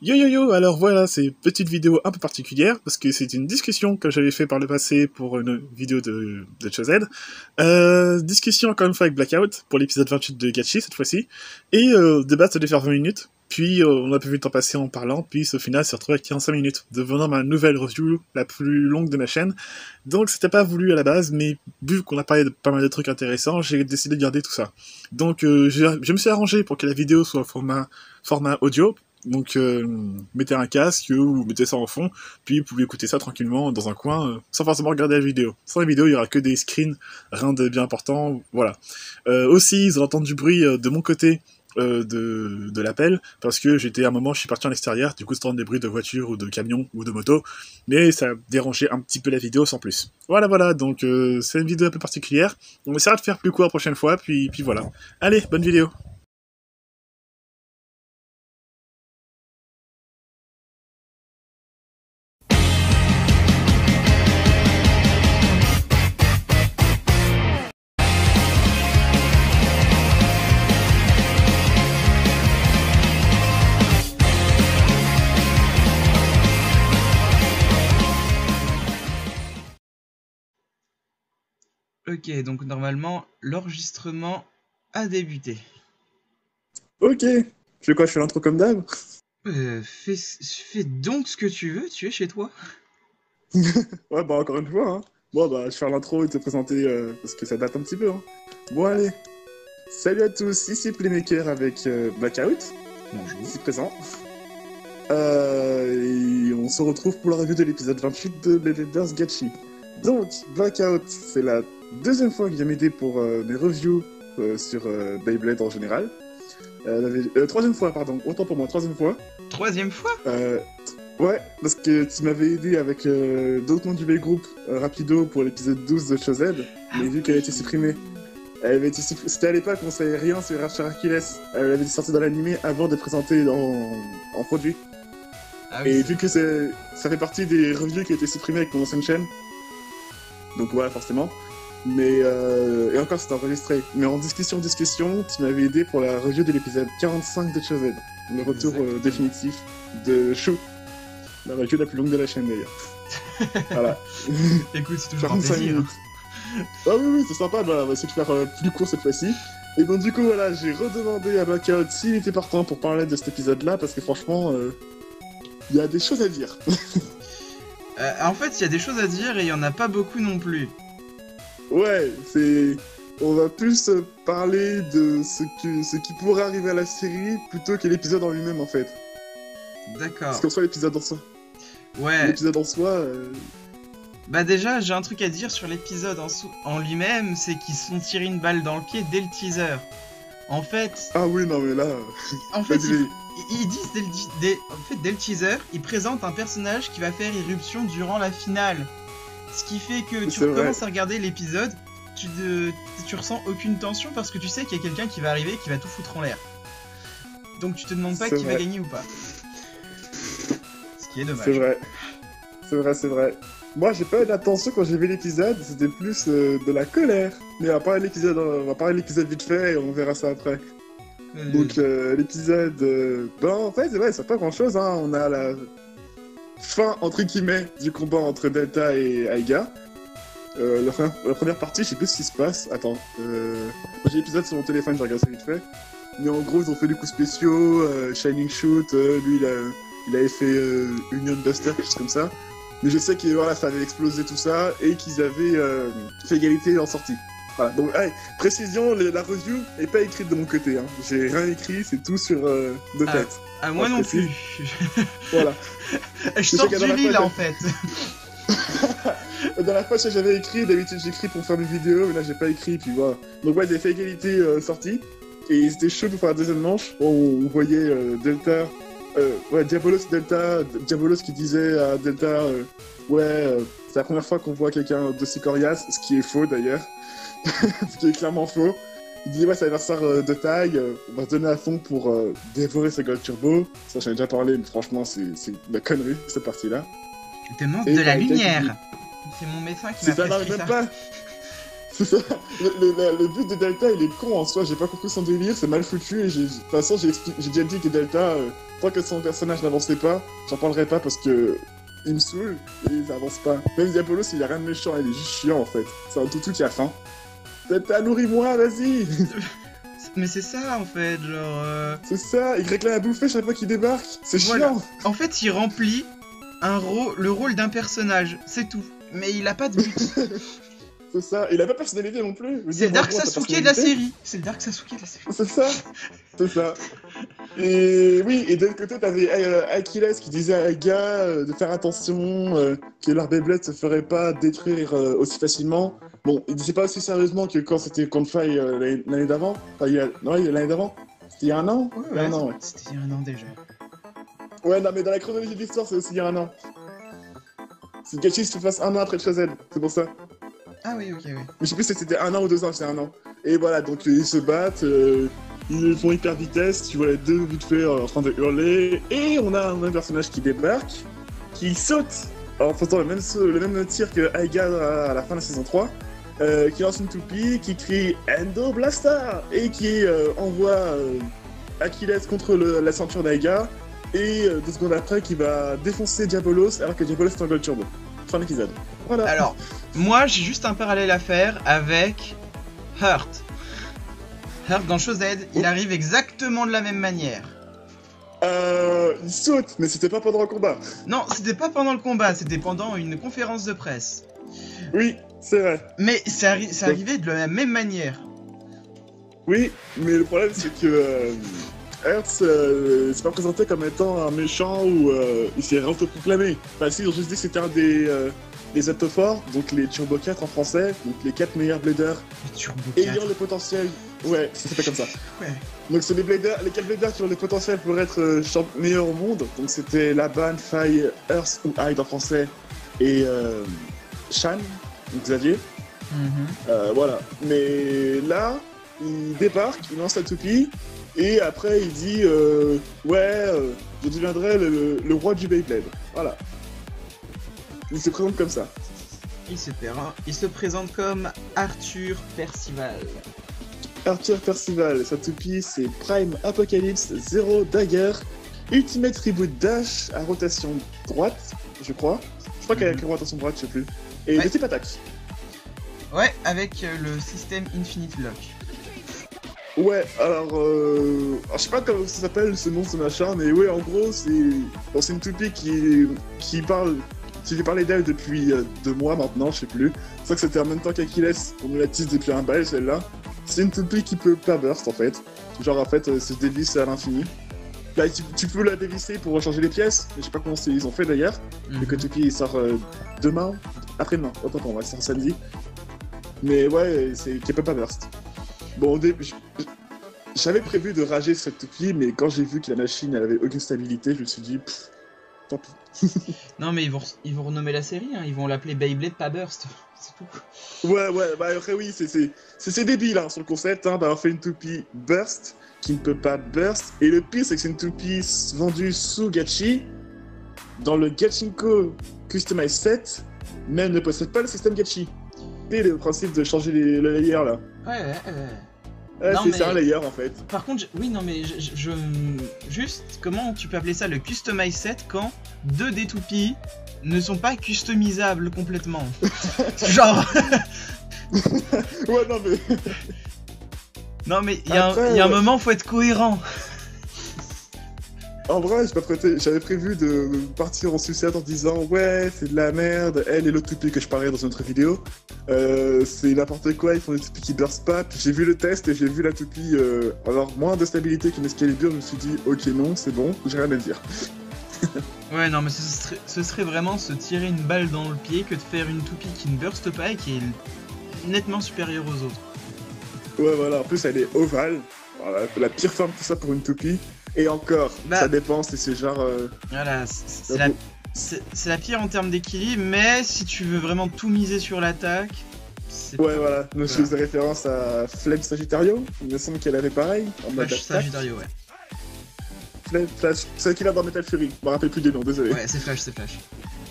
Yo yo yo, alors voilà, c'est une petite vidéo un peu particulière, parce que c'est une discussion que j'avais fait par le passé pour une vidéo de Chozed. Discussion encore une fois avec Blackout, pour l'épisode 28 de Gachi cette fois-ci, et débat ça devait faire 20 minutes, puis on a pas vu le temps passer en parlant, puis au final s'est retrouvé à 45 minutes, devenant ma nouvelle review la plus longue de ma chaîne. Donc c'était pas voulu à la base, mais vu qu'on a parlé de pas mal de trucs intéressants, j'ai décidé de garder tout ça. Donc je me suis arrangé pour que la vidéo soit en format audio. Donc, mettez un casque ou mettez ça en fond, puis vous pouvez écouter ça tranquillement dans un coin, sans forcément regarder la vidéo. Sans la vidéo, il y aura que des screens, rien de bien important, voilà. Aussi, ils ont entendu du bruit de mon côté de l'appel, parce que j'étais à un moment, je suis parti en extérieur, du coup, c'est des bruits de voiture ou de camion ou de moto, mais ça dérangeait un petit peu la vidéo sans plus. Voilà, donc c'est une vidéo un peu particulière. On essaiera de faire plus court la prochaine fois, puis voilà. Allez, bonne vidéo. Ok, donc normalement, l'enregistrement a débuté. Ok, je fais quoi, je fais l'intro comme d'hab? Fais donc ce que tu es chez toi. Ouais, bah encore une fois, hein. Bon, bah, je vais faire l'intro et te présenter, parce que ça date un petit peu, hein. Bon, allez. Salut à tous, ici Playmaker avec Blackout, Bonjour. ici présent. Et on se retrouve pour la review de l'épisode 28 de Leaders Gachi. Donc, Blackout, c'est la deuxième fois qu'il vient m'aider pour mes reviews sur Beyblade en général. Troisième fois, pardon, autant pour moi, troisième fois. Troisième fois? Ouais, parce que tu m'avais aidé avec d'autres membres du B-Group rapido pour l'épisode 12 de Chozed, mais vu qu'elle a été supprimée, c'était à l'époque où on savait rien sur Rachel Achilles, elle avait été sortie dans l'animé avant de présenter en produit. Ah oui, Et vu que ça fait partie des reviews qui ont été supprimées avec mon ancienne chaîne, donc voilà, forcément. Mais, et encore c'était enregistré. Mais en discussion, tu m'avais aidé pour la review de l'épisode 45 de Chozed, le retour définitif de Chou. La review la plus longue de la chaîne d'ailleurs. Voilà. Écoute, c'est toujours un 45 plaisir. minutes. Ah oui, c'est sympa, bah, on va essayer de faire plus court cette fois-ci. Et donc du coup, voilà, j'ai redemandé à Blackout s'il était partant pour parler de cet épisode-là, parce que franchement, il y a des choses à dire. En fait, il y a des choses à dire et il y en a pas beaucoup non plus. Ouais, c'est... On va plus parler de ce qui pourrait arriver à la série, plutôt que l'épisode en lui-même, en fait. D'accord. Parce qu'en soit, l'épisode en soi... Ouais. L'épisode en soi... Bah déjà, j'ai un truc à dire sur l'épisode en lui-même, c'est qu'ils se sont tirés une balle dans le pied dès le teaser. En fait... Ah oui, non mais là... En fait, ils disent dès le teaser, ils présentent un personnage qui va faire irruption durant la finale. Ce qui fait que tu commences à regarder l'épisode, tu ressens aucune tension parce que tu sais qu'il y a quelqu'un qui va arriver qui va tout foutre en l'air. Donc tu te demandes pas qui va gagner ou pas. Ce qui est dommage. C'est vrai. Moi, j'ai pas eu d'attention quand j'ai vu l'épisode, c'était plus de la colère. Mais on va parler de l'épisode vite fait et on verra ça après. Donc, l'épisode... en fait, ouais, ça pas grand-chose, hein. On a la fin, entre guillemets, du combat entre Delta et Aiga. La première partie, je sais plus ce qui se passe. Attends, j'ai l'épisode sur mon téléphone, j'ai regardé ça vite fait. Mais en gros, ils ont fait des coups spéciaux, Shining Shoot, lui, il avait fait Union Buster, quelque chose comme ça. Mais je sais que voilà, ça avait explosé tout ça et qu'ils avaient fait égalité en sortie. Voilà, donc précision, la review n'est pas écrite de mon côté. Hein. J'ai rien écrit, c'est tout sur de tête. Moi non plus. Voilà. Je sors du lit là en fait. Dans la fois, j'avais écrit, d'habitude j'écris pour faire des vidéos, mais là j'ai pas écrit, puis voilà. Donc ouais, ils avaient fait égalité sortie. Et c'était chaud pour faire la deuxième manche. On voyait Delta... Diabolos Delta, Diabolos qui disait à Delta c'est la première fois qu'on voit quelqu'un d'aussi coriace, ce qui est faux d'ailleurs, ce qui est clairement faux. Il dit c'est l'anniversaire de taille, on va se donner à fond pour dévorer ce Gold Turbo. Ça j'en ai déjà parlé, mais franchement c'est de la connerie cette partie-là. Je demande de la lumière. C'est mon médecin qui m'a prescrit ça. Pas. C'est ça. Le but de Delta, il est con en soi. J'ai pas compris son délire, c'est mal foutu. Et de toute façon, j'ai déjà dit que Delta, tant que son personnage n'avançait pas, j'en parlerai pas parce que il me saoule et il avance pas. Même Diabolos, il a rien de méchant, il est juste chiant en fait. C'est un toutou qui a faim. T'as nourris-moi, vas-y. Mais c'est ça en fait, genre. C'est ça, il réclame à bouffer chaque fois qu'il débarque. C'est Voilà. chiant. En fait, il remplit le rôle d'un personnage, c'est tout. Mais il a pas de but. C'est ça, il a pas personnalité non plus. C'est le Dark Sasuke de la série. C'est le Dark Sasuke de la série. C'est ça. C'est ça. Et oui, et de l'autre côté, t'avais Achilles qui disait à Aiga de faire attention, que leur Beyblade se ferait pas détruire aussi facilement. Bon, il disait pas aussi sérieusement que quand c'était contre Faille l'année d'avant. Enfin, l'année d'avant. C'était il y a un an. Ouais, il y a un an, ouais. C'était il y a un an déjà. Ouais, non, mais dans la chronologie de l'histoire, c'est aussi il y a un an. C'est Gachi se fasse un an après Chosen, c'est pour ça. Ah oui, ok, oui. Mais je sais plus si c'était 1 an ou 2 ans, c'est 1 an. Et voilà, donc ils se battent, ils font hyper vitesse, tu vois les deux vite fait en train de hurler, et on a un personnage qui débarque, qui saute en faisant le même tir que Aiga à la fin de la saison 3, qui lance une toupie, qui crie Endo Blaster, et qui envoie Achilles contre la ceinture d'Aiga, et 2 secondes après qui va défoncer Diabolos alors que Diabolos est en Gold Turbo. Fin d'épisode. Voilà. Alors, moi j'ai juste un parallèle à faire avec Hurt. Hurt dans Chosen, il arrive exactement de la même manière. Il saute, mais c'était pas pendant le combat. Non, c'était pas pendant le combat, c'était pendant une conférence de presse. Oui, c'est vrai. Mais ça arrivait de la même manière. Oui, mais le problème c'est que Hertz s'est pas présenté comme étant un méchant ou il s'est autoproclamé. Enfin si, ils ont juste dit que c'était un des Attoforts, donc les Turbo 4 en français, donc les 4 meilleurs bladers ayant le potentiel. Ouais, ça s'appelle comme ça. Ouais. Donc c'est les 4 bladers qui ont le potentiel pour être meilleurs au monde. Donc c'était Laban, Faye, Earth ou Hyde en français et Shan, donc Xavier. Voilà. Mais là, il débarque, il lance la toupie. Et après, il dit je deviendrai le roi du Beyblade. Voilà. Il se présente comme ça. Il se présente comme Arthur Percival. Arthur Percival, sa toupie, c'est Prime Apocalypse, Zero Dagger, Ultimate Reboot Dash à rotation droite, je crois. Je crois qu'elle a une rotation droite, je sais plus. Et des types attaques. Ouais, avec le système Infinite Lock. Ouais, alors je sais pas comment ça s'appelle ce nom, ce machin, mais ouais, en gros, c'est une toupie qui parle. J'ai parlé d'elle depuis 2 mois maintenant, je sais plus. C'est vrai que c'était en même temps qu'Achilles, on me la tease depuis un bail, celle-là. C'est une toupie qui peut pas burst en fait. Genre en fait, se dévisse à l'infini. Là, tu peux la dévisser pour changer les pièces, je sais pas comment ils ont fait d'ailleurs. Le toupie il sort demain, après-demain, autant pour moi, c'est samedi. Mais ouais, c'est qui peut pas burst. Bon, au début, j'avais prévu de rager cette toupie, mais quand j'ai vu que la machine elle avait aucune stabilité, je me suis dit, tant pis. Non, mais ils vont renommer la série, hein. Ils vont l'appeler Beyblade pas Burst. C'est tout. Ouais, bah après, oui, c'est débile hein, sur le concept hein, d'avoir fait une toupie burst qui ne peut pas burst. Et le pire, c'est que c'est une toupie vendue sous Gachi dans le Gachinko Customized Set, mais elle ne possède pas le système Gachi. C'est le principe de changer le layer là. Ouais. C'est un layer en fait. Par contre, juste, comment tu peux appeler ça le Customized Set quand 2 des toupies ne sont pas customisables complètement? Genre. Ouais, non mais. Non, mais il y a un moment, faut être cohérent. En vrai, j'avais prévu de partir en sucette en disant ouais, c'est de la merde, elle et l'autre toupie que je parlais dans une autre vidéo, c'est n'importe quoi, ils font des toupies qui burst pas. Puis j'ai vu le test et j'ai vu la toupie avoir moins de stabilité qu'une Excalibur, je me suis dit ok non, c'est bon, j'ai rien à dire. Ouais, non, mais ce serait vraiment se tirer une balle dans le pied que de faire une toupie qui ne burst pas et qui est nettement supérieure aux autres. Ouais, voilà, en plus elle est ovale, voilà, la pire forme tout ça pour une toupie. Et encore, ça dépend, c'est genre... Voilà, c'est la pire en termes d'équilibre, mais si tu veux vraiment tout miser sur l'attaque... Ouais, voilà, je faisais référence à Flame Sagittario, il me semble qu'elle avait pareil, en mode Flash Sagittario, ouais. Flash, c'est qu'il a dans Metal Fury, je me rappelle plus des noms, désolé. Ouais, c'est Flash.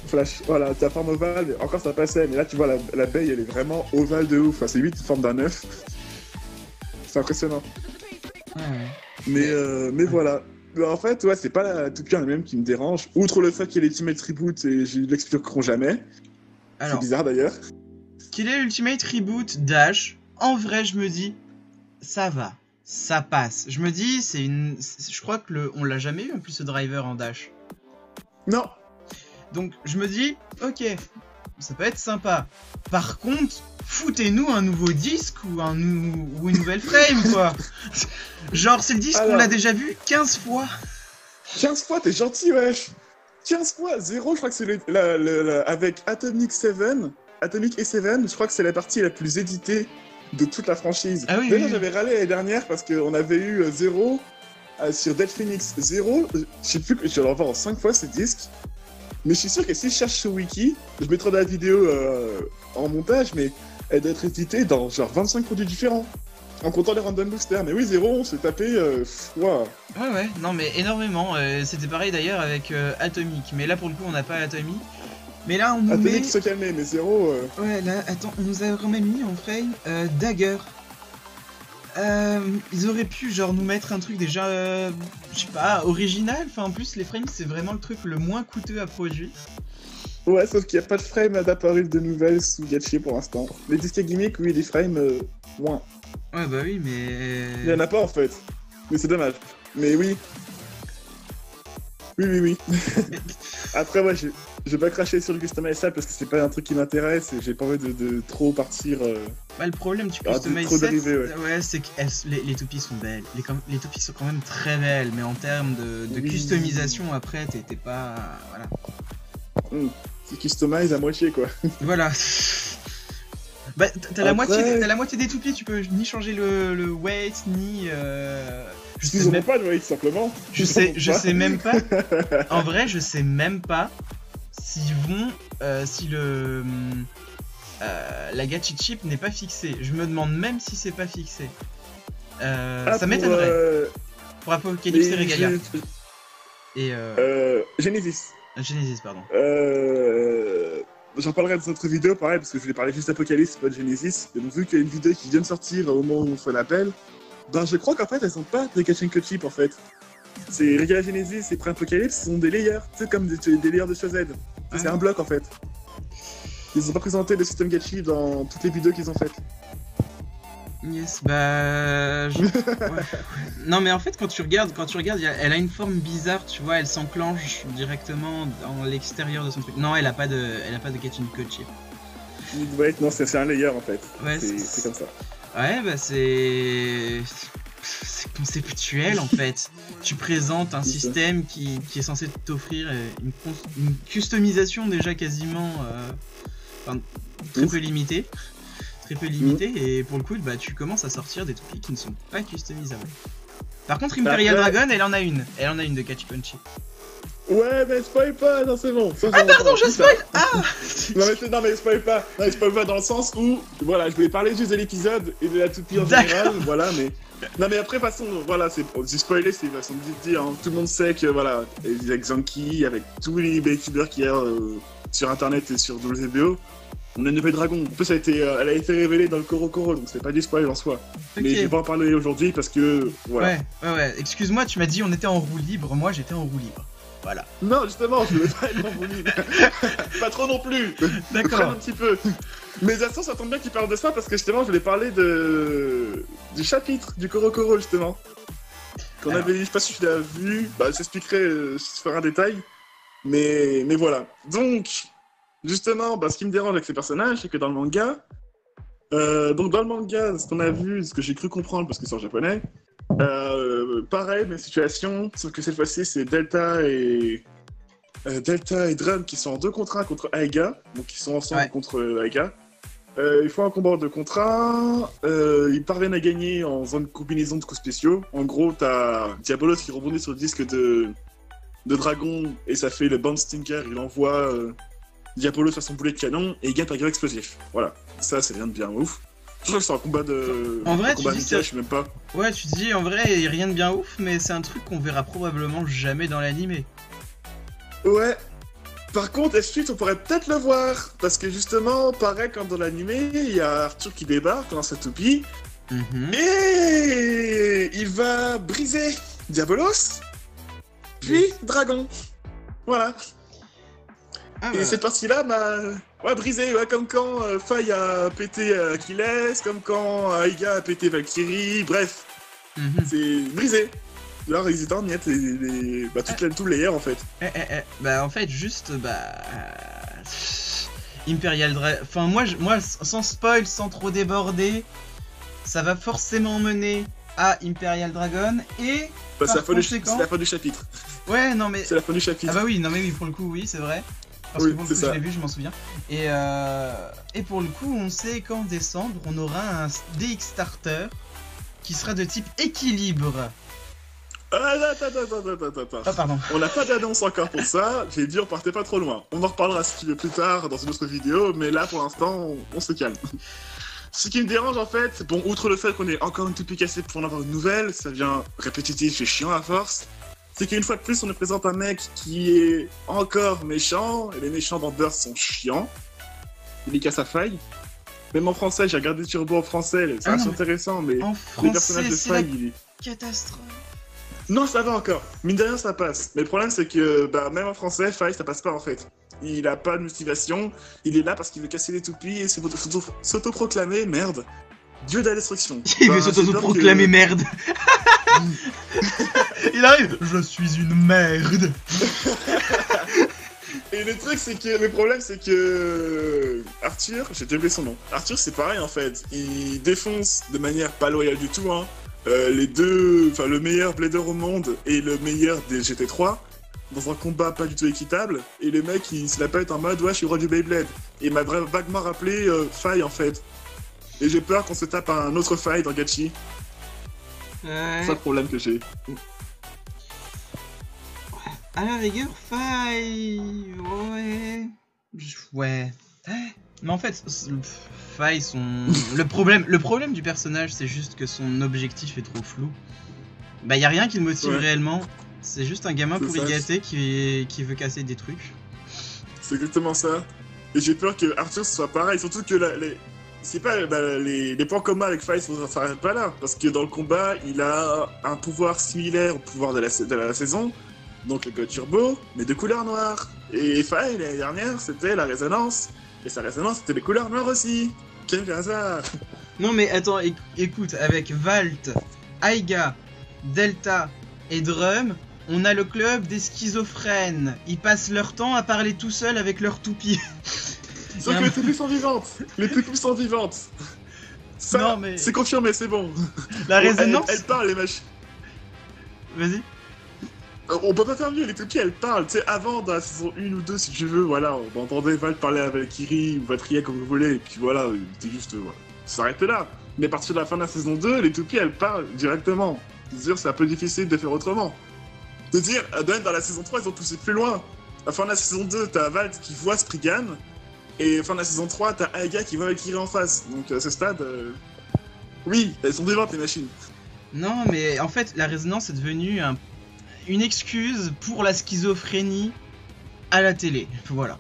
Flash, voilà, ta forme ovale, mais encore ça passait, mais là tu vois, la baie elle est vraiment ovale de ouf, enfin, c'est 8 forme d'un œuf. C'est impressionnant. Ouais. Mais voilà. En fait, ouais, c'est pas la toupie en elle-même qui me dérange. Outre le fait qu'il y ait l'Ultimate Reboot et je l'expliqueront jamais. Alors, c'est bizarre d'ailleurs. Qu'il est l'Ultimate Reboot Dash, en vrai, je me dis, ça va, ça passe. Je me dis, je crois que on l'a jamais eu en plus ce driver en Dash. Non. Donc, je me dis, ok, ça peut être sympa. Par contre, foutez-nous un nouveau disque ou une nouvelle frame, quoi. Genre, c'est le disque, on l'a déjà vu 15 fois. 15 fois, t'es gentil, wesh. 15 fois, 0, je crois que c'est avec Atomic et 7, je crois que c'est la partie la plus éditée de toute la franchise. Ah oui, Déjà, oui. j'avais râlé l'année dernière parce qu'on avait eu 0 sur Dead Phoenix. 0, je sais plus, je vais le revoir en 5 fois ce disque. Mais je suis sûr que si je cherche sur Wiki, je mettrai la vidéo en montage, mais elle doit être éditée dans genre 25 produits différents. En comptant les random boosters. Mais oui, 0, on s'est tapé. Wow. Ouais, non, mais énormément. C'était pareil d'ailleurs avec Atomic. Mais là, pour le coup, on n'a pas Atomic. Mais là, on nous Atomic met... se calmer, mais 0... Ouais, là, attends, on nous a quand même mis en frame Dagger. Ils auraient pu, genre, nous mettre un truc déjà, je sais pas, original. Enfin, en plus, les frames, c'est vraiment le truc le moins coûteux à produire. Ouais, sauf qu'il n'y a pas de frame d'apparu de nouvelles sous Gachi pour l'instant. Les disques gimmick, oui, les frames, moins. Ouais, bah oui, mais... Il n'y en a pas, en fait. Mais c'est dommage. Mais oui. Oui. Après, ouais, je vais pas cracher sur le customize parce que c'est pas un truc qui m'intéresse et j'ai pas envie de trop partir... Bah, le problème du customize set, ouais, c'est que les toupies sont belles. Les toupies sont quand même très belles, mais en termes de customisation, après, t'es pas... Voilà. C'est customize à moitié, quoi. Voilà. Bah, t'as la moitié des toupies, tu peux ni changer le weight, ni... Je sais même pas de weight, simplement. Je sais même pas. En vrai, je sais même pas s'ils vont... si la gachi chip n'est pas fixée. Je me demande même si c'est pas fixé. Ça m'étonnerait. Pour Apocalypse et Regalia. Et Genesis. Genesis, pardon. J'en parlerai dans notre vidéo, pareil, parce que je voulais parler juste d'Apocalypse, pas de Genesis. Et donc, vu qu'il y a une vidéo qui vient de sortir au moment où on fait l'appel, ben je crois qu'en fait, elles sont pas des Gachi chip en fait. C'est Regalia Genesis et Pre-Apocalypse sont des layers, c'est comme des layers de Z. C'est un bloc en fait. Ils ont pas présenté le système Gachi dans toutes les vidéos qu'ils ont faites. Yes, bah... Ouais. Non mais en fait quand tu regardes, elle a une forme bizarre, tu vois, elle s'enclenche directement dans l'extérieur de son truc. Non, elle a pas de Gachi chip. Ouais, non, c'est un layer en fait. Ouais, c'est comme ça. Ouais, bah c'est conceptuel en fait. Tu présentes un système qui est censé t'offrir une customisation déjà quasiment très peu limitée. Et pour le coup, bah, tu commences à sortir des toupies qui ne sont pas customisables. Par contre, Imperial Dragon, elle en a une de Gachi Chip. Ouais, mais spoil pas, non, c'est bon. Ah, pardon, je spoil. Ah non, mais spoil pas. Non, spoil pas dans le sens où, voilà, je voulais parler juste de l'épisode et de la toupie en général, voilà, mais... Non, mais après, façon, voilà, c'est spoilé, c'est une façon de dire, hein. Tout le monde sait que, voilà, avec Zanki, avec tous les youtubeurs qu'il y a sur internet et sur WBO, on a une nouvelle dragon. En plus, elle a été révélée dans le Korokoro, donc c'est pas du spoil en soi. Okay. Mais je vais pas en parler aujourd'hui parce que, voilà. Ouais. Excuse-moi, tu m'as dit on était en roue libre, moi j'étais en roue libre. Voilà. Non, justement, je voulais pas être en roue libre. Pas trop non plus. D'accord. Un petit peu. Mais de toute façon, ça tombe bien qu'il parle de ça parce que justement, je voulais parler du chapitre du Korokoro, justement. Qu'on avait, je sais pas si tu l'as vu, bah, j'expliquerai sur un détail. Mais voilà. Donc... Justement, bah, ce qui me dérange avec ces personnages, c'est que dans le manga, ce qu'on a vu, ce que j'ai cru comprendre, parce que c'est en japonais, pareil, même situation, sauf que cette fois-ci, c'est Delta et Drum qui sont en 2 contre 1 contre Aiga, donc ils sont ensemble contre Aiga. Ils font un combat de contre 1, ils parviennent à gagner en faisant une combinaison de coups spéciaux. En gros, t'as Diabolos qui rebondit sur le disque de Dragon, et ça fait le Bounce Stinker, il envoie... Diabolos sur son boulet de canon et il gagne par guerre explosif. Voilà, ça c'est rien de bien ouf. Je trouve que c'est un combat de. En vrai, tu dis ça. Je sais même pas. Ouais, tu te dis en vrai, il y a rien de bien ouf, mais c'est un truc qu'on verra probablement jamais dans l'animé. Ouais. Par contre, ensuite, on pourrait peut-être le voir. Parce que justement, pareil, quand dans l'animé, il y a Arthur qui débarque dans sa toupie. Et il va briser Diabolos. puis dragon. Voilà. Ah, Et bah. cette partie-là m'a brisé, comme quand Faye a pété Achilles, comme quand Aiga a pété Valkyrie, bref, Mhm. c'est brisé. Là, ils étaient en miettes, tous les layers en fait. Bah en fait juste Imperial Dragon. Enfin moi sans spoil, sans trop déborder, ça va forcément mener à Imperial Dragon et Bah, c'est par conséquent... la fin du chapitre. Ouais non mais C'est la fin du chapitre. ah bah oui non mais oui pour le coup oui c'est vrai. Parce Oui, que pour le c'est coup, ça. je l'ai vu, je m'en souviens. Et pour le coup, on sait qu'en décembre, on aura un DX Starter qui sera de type équilibre. Attends. Ah, pardon. On n'a pas d'annonce encore pour ça, j'ai dit on partait pas trop loin. On en reparlera si tu veux plus tard dans une autre vidéo, mais là pour l'instant, on se calme. Ce qui me dérange en fait, bon, outre le fait qu'on est encore une toupie cassée pour en avoir une nouvelle, ça devient répétitif et chiant à force, c'est qu'une fois de plus on nous présente un mec qui est encore méchant, et les méchants dans Burst sont chiants, il est casse à faille. Même en français, j'ai regardé Turbo en français, c'est assez intéressant, mais En les personnages français, de c'est faille, la il est... catastrophe. Non, ça va encore. Mine de rien, ça passe. Mais le problème, c'est que même en français, Faye, ça passe pas en fait. Il a pas de motivation. Il est là parce qu'il veut casser les toupies et s'autoproclamer, merde, dieu de la destruction. Il veut s'autoproclamer merde. Il arrive. Je suis une merde. Et le truc, c'est que le problème, c'est que Arthur, j'ai oublié son nom. Arthur, c'est pareil en fait. Il défonce de manière pas loyale du tout, hein. Les deux, enfin le meilleur blader au monde et le meilleur des GT3 dans un combat pas du tout équitable, et le mec il se la pète en mode ouais je suis roi du Beyblade, et il m'a vaguement rappelé Faye en fait, et j'ai peur qu'on se tape un autre Faye dans Gachi. C'est ça le problème que j'ai. À la rigueur, Faye... Ouais... Mais en fait, Faye, le problème du personnage, c'est juste que son objectif est trop flou. Bah y a rien qui le motive réellement. C'est juste un gamin pourri gâté qui veut casser des trucs. C'est exactement ça. Et j'ai peur que Arthur soit pareil, surtout que c'est pas les points communs avec Faye, ça s'arrête pas là, parce que dans le combat, il a un pouvoir similaire au pouvoir de la saison, donc le God Turbo, mais de couleur noire. Et Faye, l'année dernière, c'était la résonance, et sa résonance, c'était les couleurs noires aussi. Quel hasard! Non mais attends, écoute, avec Valt, Aiga, Delta et Drum, on a le club des schizophrènes. Ils passent leur temps à parler tout seuls avec leur toupie. Sauf que les toupies sont vivantes. Les toupies sont vivantes. Ça, non, mais... c'est confirmé, c'est bon. La résonance... Elle parle, les machines. Vas-y. On peut pas faire mieux, les toupies, elles parlent. Tu sais, avant, dans la saison 1 ou 2, si tu veux, voilà, on entendait Val parler avec Kiri ou Valkyria comme vous voulez, et puis voilà, c'était juste... Voilà. Ça s'arrêtait là. Mais à partir de la fin de la saison 2, les toupies, elles parlent directement. C'est-à-dire, c'est un peu difficile de faire autrement. C'est-à-dire, même dans la saison 3, ils ont poussé plus loin. À la fin de la saison 2, t'as Valt qui voit Spriggan, et à la fin de la saison 3, t'as Aiga qui voit Valkyrie en face. Donc à ce stade, oui, elles sont vivantes les machines. Non, mais en fait, la résonance est devenue une excuse pour la schizophrénie à la télé. Voilà.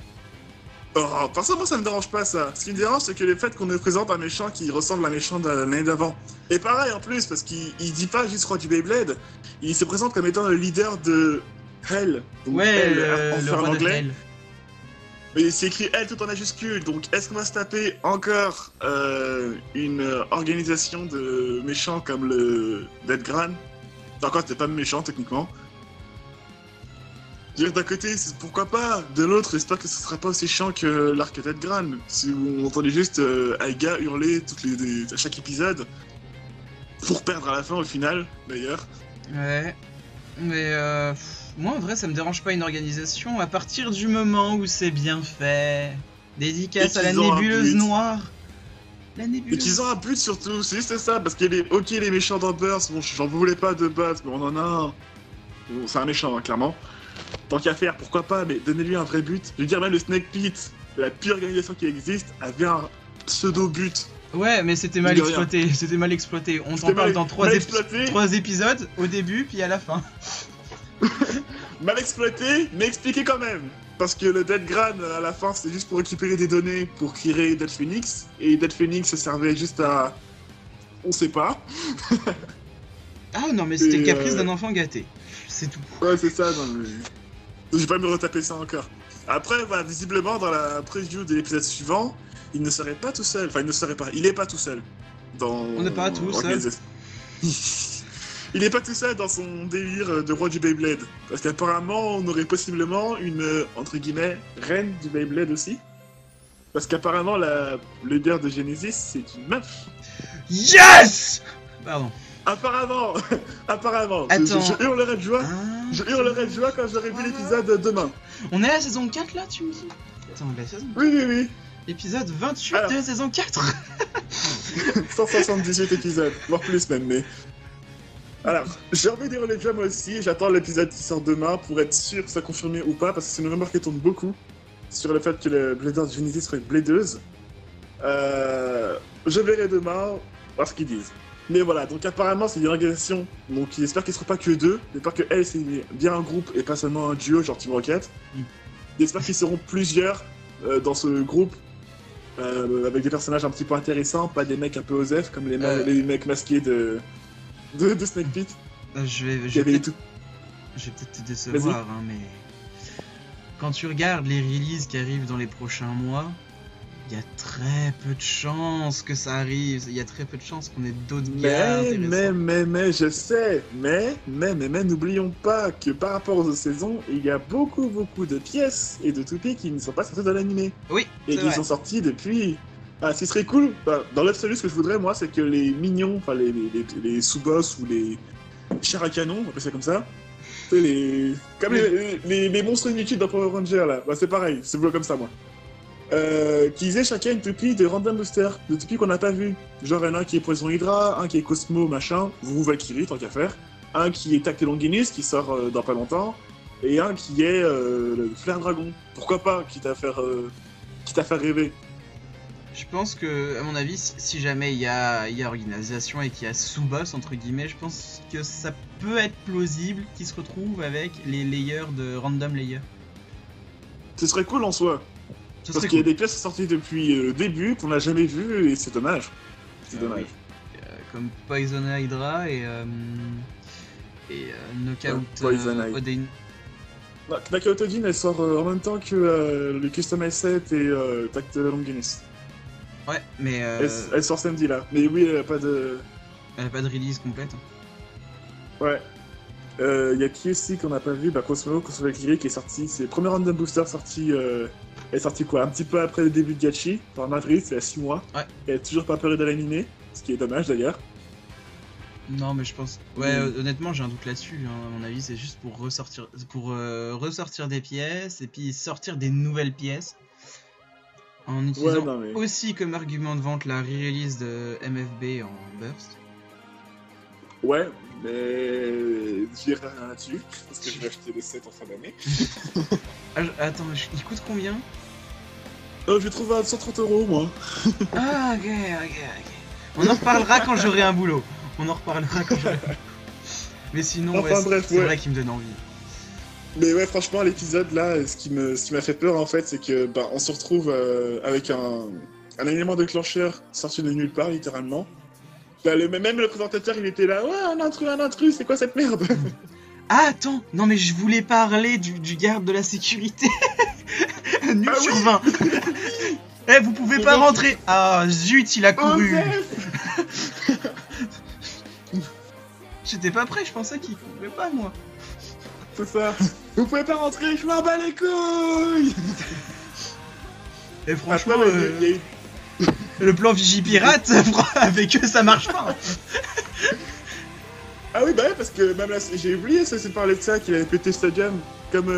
Oh, personnellement, ça me dérange pas ça. Ce qui me dérange, c'est que le fait qu'on nous présente un méchant qui ressemble à un méchant de l'année d'avant. Et pareil en plus, parce qu'il dit pas juste roi du Beyblade, il se présente comme étant le leader de Hell. Donc ouais, Hell, le roi de Hell. Mais c'est écrit L tout en majuscule, donc est-ce qu'on va se taper encore une organisation de méchants comme le Dead Gran? Encore, c'était pas méchant techniquement. Je veux dire, d'un côté, pourquoi pas? De l'autre, j'espère que ce sera pas aussi chiant que l'arc Dead Gran. Si on entendait juste Aiga hurler à chaque épisode, pour perdre à la fin au final, d'ailleurs. Ouais, mais moi en vrai ça me dérange pas une organisation à partir du moment où c'est bien fait. Dédicace à la nébuleuse noire. La nébuleuse. Et qu'ils ont un but surtout, c'est juste ça, parce qu'il est ok les méchants dans Burst, bon j'en voulais pas de base, mais on en a un. Bon, c'est un méchant hein, clairement. Tant qu'à faire, pourquoi pas, mais donnez-lui un vrai but. Je veux dire, même le Snake Pit, la pire organisation qui existe, avait un pseudo-but. Ouais, mais c'était mal exploité, c'était mal exploité. On t'en parle dans 3 épisodes, au début, puis à la fin. Mal exploité, mais expliqué quand même. Parce que le Dead Gran, à la fin, c'était juste pour récupérer des données pour créer Dead Phoenix. Et Dead Phoenix, ça servait juste à... On sait pas. Ah non, mais c'était le caprice d'un enfant gâté. c'est tout. Ouais, c'est ça, non mais... Je vais pas me retaper ça encore. Après, bah, visiblement, dans la preview de l'épisode suivant, il ne serait pas tout seul. Enfin, il ne serait pas... Il est pas tout seul. On n'est pas tout seul. Il est pas tout seul dans son délire de roi du Beyblade. Parce qu'apparemment, on aurait possiblement une, entre guillemets, reine du Beyblade aussi. Parce qu'apparemment, la leader de Genesis, c'est une meuf. Yes! Pardon. Apparemment, apparemment. Attends. Je hurlerai de joie. Je hurlerai de joie quand j'aurai vu l'épisode demain. On est à la saison 4 là, tu me dis? Attends, la saison 4. Oui. Épisode 28 Alors. de la saison 4. 178 épisodes, voire plus même, mais... Alors, j'ai envie de hurler de joie moi aussi, j'attends l'épisode qui sort demain pour être sûr que ça confirmé ou pas, parce que c'est une rumeur qui tourne beaucoup sur le fait que le blader de Genesis serait une bladeuse. Je verrai demain, voir ce qu'ils disent. Mais voilà, donc apparemment c'est une organisation, donc j'espère qu'ils ne seront pas que deux, j'espère que elle c'est bien un groupe et pas seulement un duo genre Team Rocket. J'espère qu'ils seront plusieurs dans ce groupe, avec des personnages un petit peu intéressants, pas des mecs un peu osef comme les mecs masqués de Snake Pit. Je vais peut-être te décevoir, hein, mais quand tu regardes les releases qui arrivent dans les prochains mois, il y a très peu de chances que ça arrive, il y a très peu de chances qu'on ait d'autres gars intéressants. Mais, je sais, mais, n'oublions pas que par rapport aux autres saisons, il y a beaucoup de pièces et de toupies qui ne sont pas sorties dans l'animé. Oui, et qui sont sortis depuis... Ah, ce qui serait cool, dans l'absolu, ce que je voudrais, moi, c'est que les mignons, enfin les sous-boss ou les chars à canon, on va appeler ça comme ça, comme les monstres inutiles dans Power Ranger, là, bah, c'est pareil, c'est comme ça, moi. Qu'ils aient chacun une toupie de random booster, de toupie qu'on n'a pas vu. Genre, il y en a un qui est Poison Hydra, un qui est Cosmo, machin, vous Valkyrie, tant qu'à faire, un qui est Tacte Longinus, qui sort dans pas longtemps, et un qui est le Flair Dragon. Pourquoi pas, quitte à faire rêver. Je pense que, à mon avis, si jamais il y a organisation et qu'il y a sous-boss, entre guillemets, je pense que ça peut être plausible qu'ils se retrouvent avec les layers de random layer. Ce serait cool en soi. Parce qu'il y a des pièces sorties depuis le début qu'on n'a jamais vues et c'est dommage. C'est dommage. Oui. Comme Poison Hydra et Knockout Odin. Knockout Odin, elle sort en même temps que le Custom Set et Tacte Longinus. Ouais, mais... Elle sort samedi là. Mais oui, elle a pas de... Elle a pas de release complète. Ouais. Il y a qui aussi qu'on n'a pas vu? Cosmo Valkyrie qui est sorti. C'est le premier random booster sorti... Elle est sortie quoi? Un petit peu après le début de Gachi, en avril, c'est à 6 mois. Ouais. Et elle est toujours pas apparue dans l'animé, ce qui est dommage d'ailleurs. Non, mais je pense... Ouais, honnêtement, j'ai un doute là-dessus. Hein. À mon avis, c'est juste pour ressortir des pièces et puis sortir des nouvelles pièces. En utilisant aussi comme argument de vente la re-release de MFB en burst. Ouais, mais j'irai rien là-dessus, parce que je vais acheter les 7 en fin d'année. Attends, il coûte combien? Je vais trouver à 130 €, moi. Ah, ok. On en reparlera quand j'aurai un boulot. Mais sinon, enfin, bref, c'est vrai qu'il me donne envie. Mais ouais, franchement, l'épisode là, ce qui m'a fait peur en fait, c'est que on se retrouve avec un élément déclencheur sorti de nulle part, littéralement. Même le présentateur, il était là, ouais, un intrus, c'est quoi cette merde? Ah, attends, non mais je voulais parler du garde de la sécurité. Nul sur 20. Eh, vous pouvez pas rentrer. Ah, zut, il a couru. J'étais pas prêt, je pensais qu'il pouvait pas, moi. C'est ça. Vous pouvez pas rentrer, je m'en bats les couilles. Et franchement, le plan Vigipirate, avec eux, ça marche pas. Ah oui, parce que même là, j'ai oublié ça, c'est parler de ça, qu'il avait pété Stadium, comme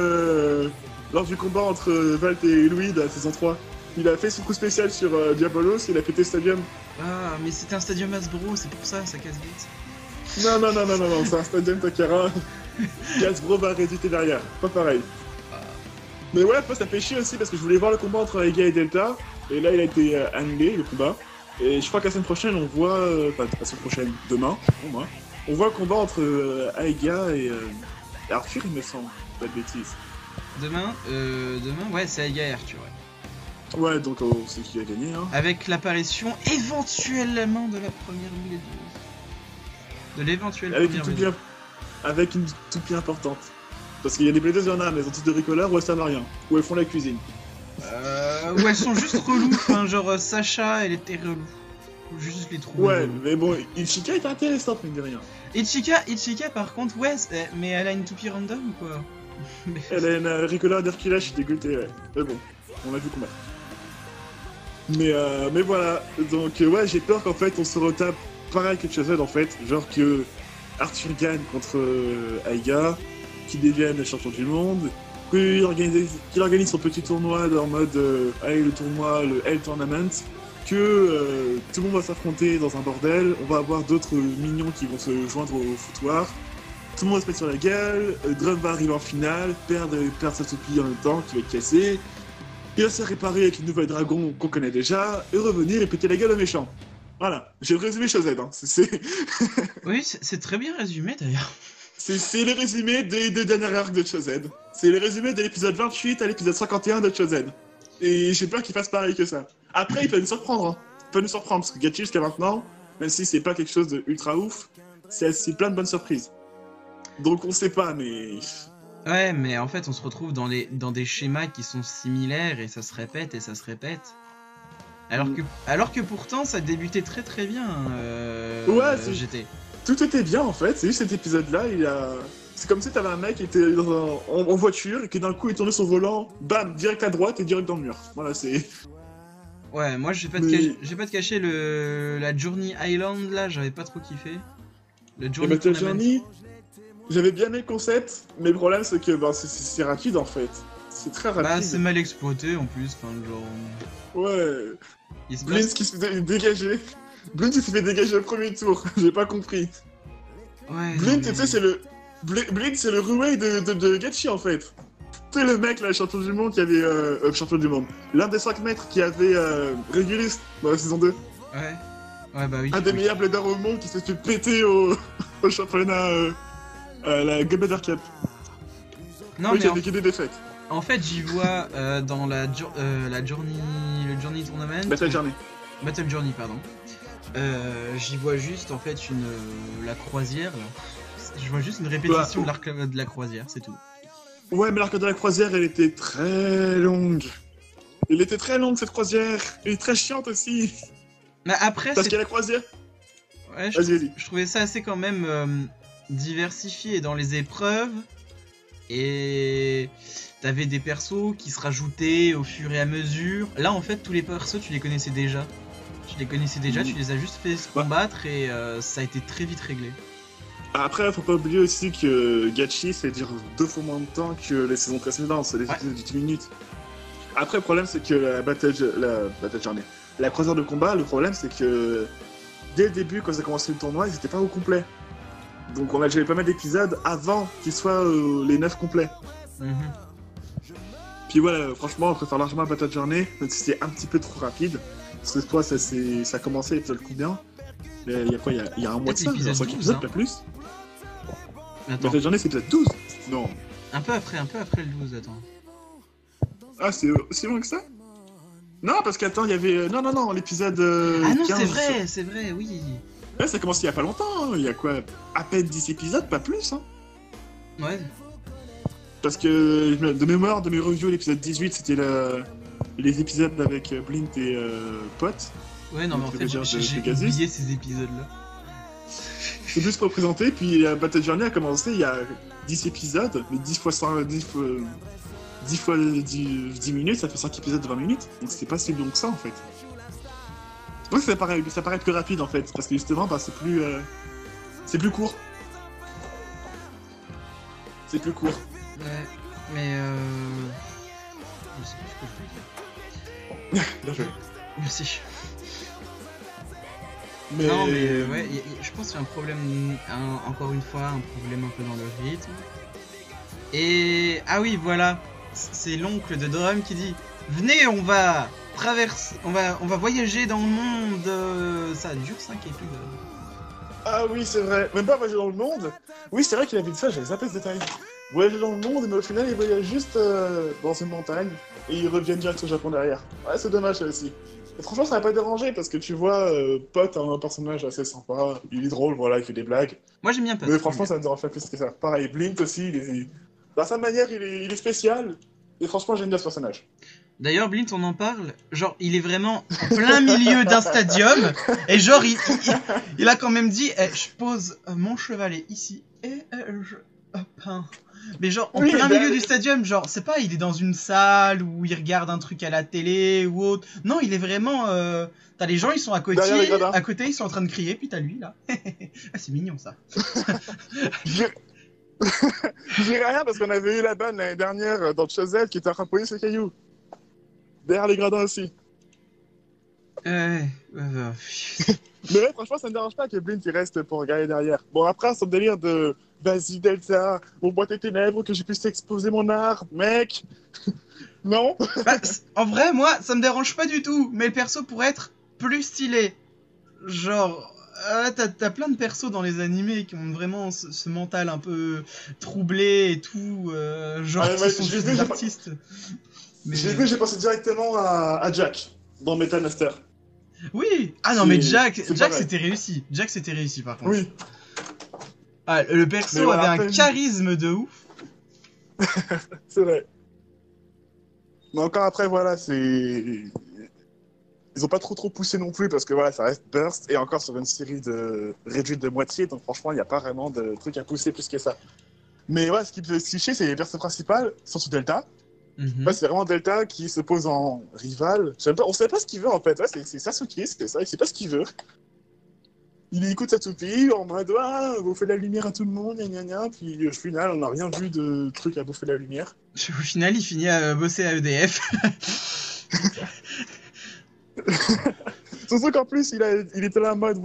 lors du combat entre Valt et Louis dans la saison 3. Il a fait son coup spécial sur Diabolos, il a pété Stadium. Ah, mais c'était un Stadium Hasbro, c'est pour ça casse vite. Non, c'est un Stadium Takara. Hasbro va rééditer derrière, pas pareil. Mais ouais, ça fait chier aussi parce que je voulais voir le combat entre Aiga et Delta, et là il a été annulé le combat. Et je crois que la semaine prochaine on voit, la semaine prochaine, demain, au moins, on voit le combat entre Aiga et Arthur, il me semble, pas de bêtises. Demain, ouais, c'est Aiga et Arthur, ouais. Ouais, donc on sait qui a gagné, hein. Avec l'apparition éventuellement de la première bladeuse. De l'éventuelle première bladeuse. avec une toupie importante. Parce qu'il y a des plaideuses, il y en a, mais elles ont toutes de bricoleurs ou elles servent à rien. Ou elles font la cuisine. Ou elles sont juste reloues, enfin, genre Sacha, elle était relou. Faut juste les trouver. Ouais, mais bon, Ichika est intéressante, mais de rien. Ichika par contre, ouais, mais elle a une toupie random ou quoi? Elle a une bricoleur d'Hercule, je suis dégoûté, ouais. Mais bon, on a vu combattre. Mais voilà, donc ouais, j'ai peur qu'en fait on se retape pareil que Chosen en fait, genre que Arthur gagne contre Aiga, qu'il devienne champion du monde, qu'il organise son petit tournoi en mode allez, le tournoi, le Hell Tournament, que tout le monde va s'affronter dans un bordel, on va avoir d'autres mignons qui vont se joindre au foutoir, tout le monde va se mettre sur la gueule, Drum va arriver en finale, perdre sa toupie en même temps, qui va être cassée. Il va se réparer avec une nouvelle dragon qu'on connaît déjà, et revenir et péter la gueule au méchant. Voilà, j'ai résumé Chosen, hein. Oui, c'est très bien résumé d'ailleurs. C'est le résumé des deux dernières arcs de Chosen. C'est le résumé de l'épisode 28 à l'épisode 51 de Chosen. Et j'ai peur qu'il fasse pareil que ça. Après, il peut nous surprendre, hein. Il peut nous surprendre, parce que Gachi jusqu'à maintenant, même si c'est pas quelque chose de ultra ouf, c'est plein de bonnes surprises. Donc on sait pas, mais... Ouais, mais en fait, on se retrouve dans des schémas qui sont similaires et ça se répète et ça se répète. Alors que pourtant, ça débutait très très bien. Ouais, GT. Tout était bien en fait. C'est juste cet épisode-là, c'est comme si t'avais un mec qui était en voiture et qui d'un coup il tournait son volant, bam, direct à droite et direct dans le mur. Voilà, c'est. Ouais, moi je vais pas te cacher la Journey Island là, j'avais pas trop kiffé. Le Journey Journey. J'avais bien aimé le concept, mais le problème c'est que c'est rapide en fait. C'est très rapide. Bah c'est mal exploité en plus, enfin genre... Ouais. Blitz qui se fait dégager. Blitz qui se fait dégager au premier tour, j'ai pas compris. Ouais. Blitz, tu sais, c'est le... Blitz c'est le Ruwei de Gachi en fait. Tu sais le mec là, champion du monde qui avait... champion du monde. L'un des 5 mètres qui avait Regulus dans la saison 2. Ouais. Ouais bah oui. Un des meilleurs bladers au monde qui s'est fait péter au championnat... la Gabadar Cup. Non, oui, mais avec des défaites. En fait, j'y vois dans le Journey Tournament. Battle Journey. Battle Journey, pardon. J'y vois juste en fait la croisière là. Je vois juste une répétition de l'arc de la croisière, c'est tout. Ouais, mais l'arc de la croisière, elle était très longue. Elle était très longue cette croisière. Elle est très chiante aussi. Mais après, parce qu'il y a la croisière. Ouais, je trouvais ça assez quand même diversifié dans les épreuves. Et t'avais des persos qui se rajoutaient au fur et à mesure. Là, en fait, tous les persos, tu les connaissais déjà. Tu les as juste fait se combattre et ça a été très vite réglé. Après, faut pas oublier aussi que Gachi, ça dure 2 fois moins de temps que les saisons précédentes, c'est des épisodes de 10 minutes. Après, le problème, c'est que la Battle Journey, la croisière de combat, le problème, c'est que dès le début, quand ça a commencé le tournoi, ils étaient pas au complet. Donc j'avais pas mal d'épisodes avant qu'ils soient les 9 complets. Puis voilà, franchement, on préfère largement Battle Journey, même si c'est un petit peu trop rapide. Parce que toi, ça a commencé l'épisode combien? Il y a quoi? Il y a un mois de ça, 5 épisodes, pas plus. Attends. Battle Journey, c'est peut-être 12? Non. Un peu après le 12, attends. Ah, c'est loin que ça? Non, parce qu'attends, il y avait... Non, l'épisode ah non, 15. c'est vrai, oui. Ouais, ça a commencé il y a pas longtemps, hein. Il y a quoi? À peine 10 épisodes, pas plus, hein. Ouais. Parce que, de mémoire, de mes reviews, l'épisode 18, c'était les épisodes avec Blint et Pot. Ouais, non, mais en fait, j'ai oublié ces épisodes-là. C'est juste représenté, puis la Battle Journey a commencé il y a 10 épisodes, mais 10 fois 10 minutes, ça fait 5 épisodes de 20 minutes, donc c'est pas si long que ça, en fait. Ouais, ça paraît plus rapide, en fait, parce que justement, c'est plus court. C'est plus court. Ouais, mais je sais plus ce que je veux dire. Bien joué. Merci. Mais... Non, mais ouais, je pense qu'il y a un problème, encore une fois, un problème un peu dans le rythme. Et... Ah oui, voilà, c'est l'oncle de Drum qui dit « Venez, on va traverser, on va voyager dans le monde. » Ça dure 5 épisodes. Ah oui, c'est vrai. Même pas voyager dans le monde. Oui, c'est vrai qu'il avait dit ça, j'avais zappé ce détail. Voyager dans le monde, mais au final, il voyage juste dans une montagne. Et ils reviennent direct au Japon derrière. Ouais, c'est dommage, ça aussi. Et franchement, ça m'a pas dérangé parce que tu vois, Pot a un personnage assez sympa, il est drôle, voilà, il fait des blagues. Moi j'aime bien Pot. Mais franchement, ça me dérange pas plus que ça. Pareil, Blint aussi, dans sa manière, il est spécial. Et franchement, j'aime bien ce personnage. D'ailleurs, Blint, on en parle. Genre, il est vraiment en plein milieu d'un stadium. Et genre, il a quand même dit je pose mon chevalet ici. Et je peins. Mais genre, en plein milieu du stadium, genre, c'est pas, il est dans une salle où il regarde un truc à la télé ou autre. Non, il est vraiment. T'as les gens, ils sont à côté, ils sont en train de crier, puis t'as lui là. Ah, c'est mignon ça. Je dirais rien parce qu'on avait eu la banne l'année dernière dans Chazelle qui était en train de poser ses cailloux. Derrière les gradins aussi. Mais ouais, franchement, ça me dérange pas que Blint il reste pour regarder derrière. Bon, après, son délire de vas-y, Delta, mon boîte tes ténèbres, que je puisse exposer mon art, mec. Non. Bah, en vrai, moi, ça me dérange pas du tout, mais le perso pourrait être plus stylé. Genre, t'as plein de persos dans les animés qui ont vraiment ce mental un peu troublé et tout. Genre, ce sont juste des artistes. Mais... J'ai pensé directement à Jack dans Metal Master. Oui. Ah non, mais Jack c'était réussi. Jack c'était réussi par contre. Oui. Ah, le perso avait un charisme de ouf. C'est vrai. Mais encore après, voilà, c'est... Ils ont pas trop poussé non plus parce que voilà, ça reste Burst et encore sur une série réduite de moitié, donc franchement, il n'y a pas vraiment de trucs à pousser plus que ça. Mais ouais, ce qui peut se cliché, c'est les persos principales, surtout Delta. Ouais, c'est vraiment Delta qui se pose en rival. On sait pas ce qu'il veut en fait. Ouais, c'est Sasuke, c'est ça. Il sait pas ce qu'il veut. Il écoute Satsuki en mode vous faites la lumière à tout le monde, gna gna gna. Puis au final, on n'a rien vu de truc à bouffer la lumière. Au final, il finit à bosser à EDF. Surtout qu'en plus, il était là en mode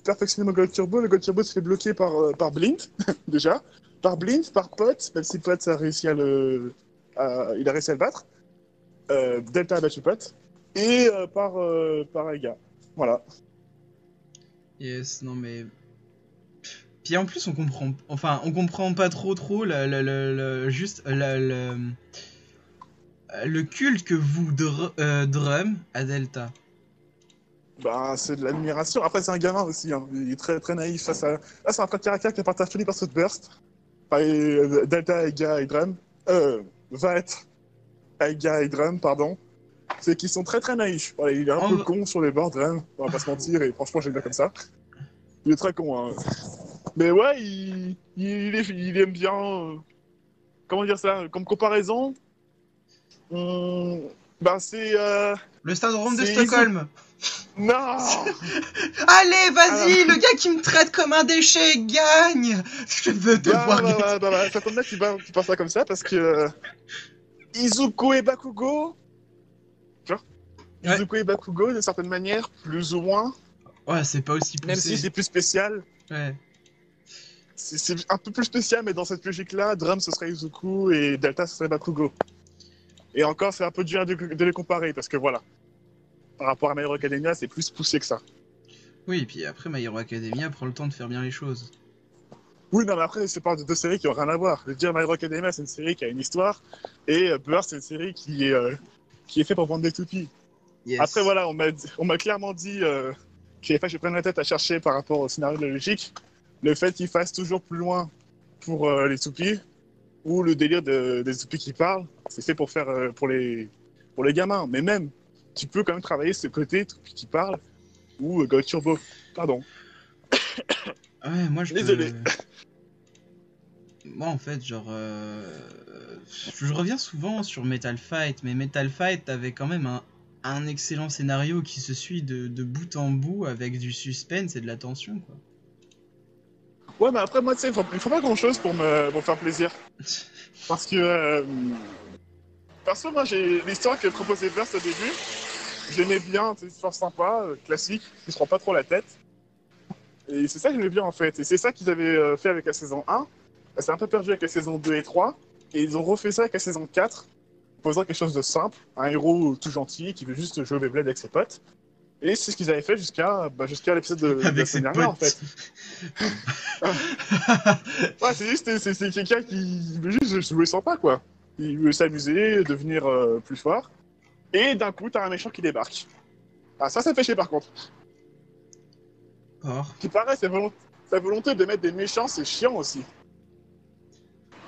perfectionner mon God Turbo. Le God Turbo se fait bloquer par Blint, déjà. Par Blint, par Pot, même si Pot a réussi il a réussi à le battre. Delta a battu Pot. Et par Aiga. Voilà. Yes, non mais... Puis en plus, on comprend pas trop juste le culte que vous Drum à Delta. Bah, c'est de l'admiration. Après, c'est un gamin aussi. Hein. Il est très très naïf face à... Là, c'est un trait de caractère qui est partagé par ce Burst. Delta, Aiga et Drum. Va être Aiga et Drum, pardon. C'est qu'ils sont très très naïfs. Voilà, il est un peu con sur les bords, Drum. On va pas se mentir, et franchement, j'aime bien comme ça. Il est très con, hein. Mais ouais, il aime bien... comment dire ça? Comme comparaison, bah c'est... le syndrome de Stockholm. Non. Allez, vas-y, le gars qui me traite comme un déchet gagne. Je veux te voir gagner. Ça tombe bien que tu penses ça comme ça, parce que... Izuku et Bakugo... Tu vois, ouais. Izuku et Bakugo, d'une certaine manière, plus ou moins. Ouais, c'est pas aussi poussé. Même si c'est plus spécial. Ouais. C'est un peu plus spécial, mais dans cette logique-là, Drum, ce serait Izuku et Delta, ce serait Bakugo. Et encore, c'est un peu dur de les comparer, parce que voilà. Par rapport à My Hero Academia, c'est plus poussé que ça. Oui, et puis après, My Hero Academia prend le temps de faire bien les choses. Oui, non, mais après, c'est pas deux séries qui ont rien à voir. Je veux dire, My Hero Academia, c'est une série qui a une histoire, et Burst, c'est une série qui est faite pour vendre des toupies. Yes. Après, voilà, on m'a clairement dit qu'il fallait que je prenne la tête à chercher par rapport au scénario de la logique, le fait qu'il fasse toujours plus loin pour les toupies, ou le délire des toupies qui parlent, c'est fait pour faire pour les gamins. Mais même, tu peux quand même travailler ce côté toupie qui parle, ou God Turbo. Pardon. Ouais, moi Désolé. Moi, en fait, genre... je reviens souvent sur Metal Fight, mais Metal Fight avait quand même un excellent scénario qui se suit de bout en bout avec du suspense et de la tension, quoi. Ouais, mais après, moi, tu sais, il faut pas grand-chose pour me faire plaisir. Parce que... perso, moi, j'ai l'histoire que proposait Burst au début. J'aimais bien, c'est une histoire sympa, classique, qui se prend pas trop la tête. Et c'est ça que j'aimais bien, en fait. Et c'est ça qu'ils avaient fait avec la saison 1. C'est un peu perdu avec la saison 2 et 3. Et ils ont refait ça avec la saison 4, posant quelque chose de simple, un héros tout gentil qui veut juste jouer au Beyblade avec ses potes. Et c'est ce qu'ils avaient fait jusqu'à l'épisode de la semaine dernière, en fait. Ouais, c'est quelqu'un qui veut juste jouer sympa, quoi. Il veut s'amuser, devenir plus fort. Et d'un coup, t'as un méchant qui débarque. Ah, ça fait chier par contre. Or. Ce qui paraît, sa volonté de mettre des méchants, c'est chiant aussi.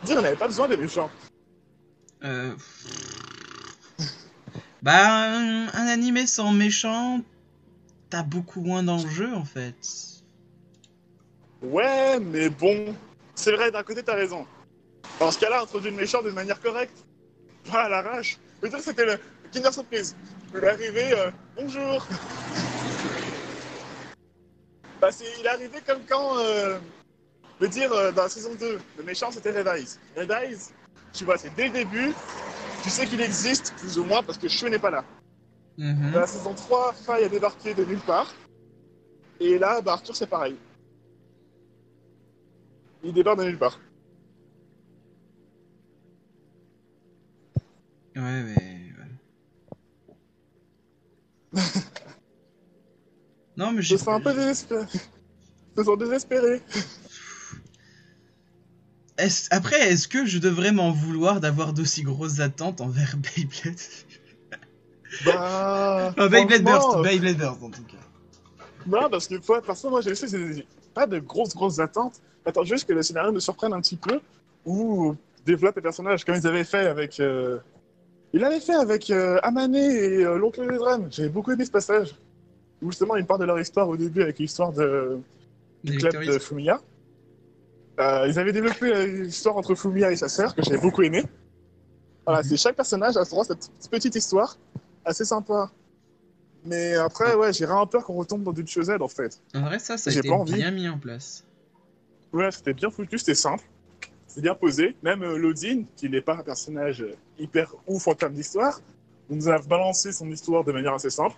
Dire, on n'avait pas besoin des méchants. Bah, un animé sans méchant, t'as beaucoup moins d'enjeux en fait. Ouais, mais bon. C'est vrai, d'un côté, t'as raison. Dans ce cas-là, introduire le méchant d'une manière correcte. Pas à l'arrache. Je veux dire, c'était le Kinder Surprise. Il est arrivé, bonjour. Bah, il est arrivé comme quand, je veux dire, dans la saison 2, le méchant c'était Red Eyes. Red Eyes, tu vois, c'est dès le début, tu sais qu'il existe, plus ou moins, parce que Shu n'est pas là. Dans la saison 3, Faye a débarqué de nulle part. Et là, bah, Arthur, c'est pareil. Il débarque de nulle part. Ouais, mais... non, mais j'ai... Je suis un peu désespéré. Je suis désespéré. Après, est-ce que je devrais m'en vouloir d'avoir d'aussi grosses attentes envers Beyblade? Bah... Beyblade Burst en tout cas. Non, parce que parfois, moi, j'ai pas de grosses attentes. Attends juste que le scénario me surprenne un petit peu, ou développe les personnages, comme ils avaient fait avec... Il l'avait fait avec Amane et l'oncle Ledren. J'avais beaucoup aimé ce passage. Où justement, ils parlent de leur histoire au début avec l'histoire du club de Fumiya. Ils avaient développé l'histoire entre Fumiya et sa sœur, que j'avais beaucoup aimé. Voilà, c'est chaque personnage a droit à cette petite histoire, assez sympa. Mais après, ouais, j'ai vraiment peur qu'on retombe dans du Chosen en fait. En vrai, ça a été bien mis en place. Ouais, c'était bien foutu, c'était simple. C'est bien posé. Même Lodin, qui n'est pas un personnage hyper ouf en termes d'histoire, on nous a balancé son histoire de manière assez simple.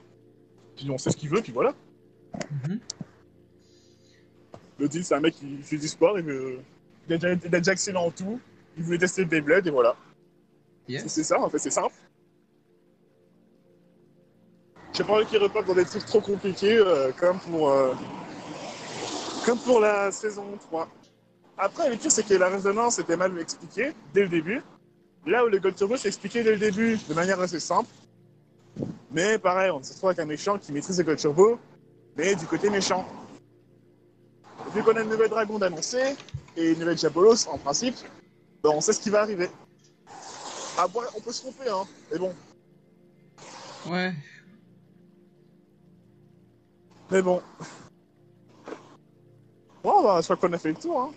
Puis on sait ce qu'il veut, puis voilà. Lodin, c'est un mec qui fait du sport, il a déjà excellent en tout. Il voulait tester le Beyblade, et voilà. Yes. C'est ça, en fait, c'est simple. J'ai pas envie qu'il reparte dans des trucs trop compliqués, comme pour la saison 3. Après, le pire, c'est que la résonance était mal expliquée dès le début. Là où le God Turbo s'est expliqué dès le début de manière assez simple. Mais pareil, on se retrouve avec un méchant qui maîtrise le God Turbo, mais du côté méchant. Vu qu'on a une nouvelle dragon d'annoncer, et une nouvelle Diabolos en principe, ben on sait ce qui va arriver. Ah bon, on peut se tromper, hein, mais bon. Ouais. Mais bon. Bon, bah, je crois qu'on a fait le tour, hein.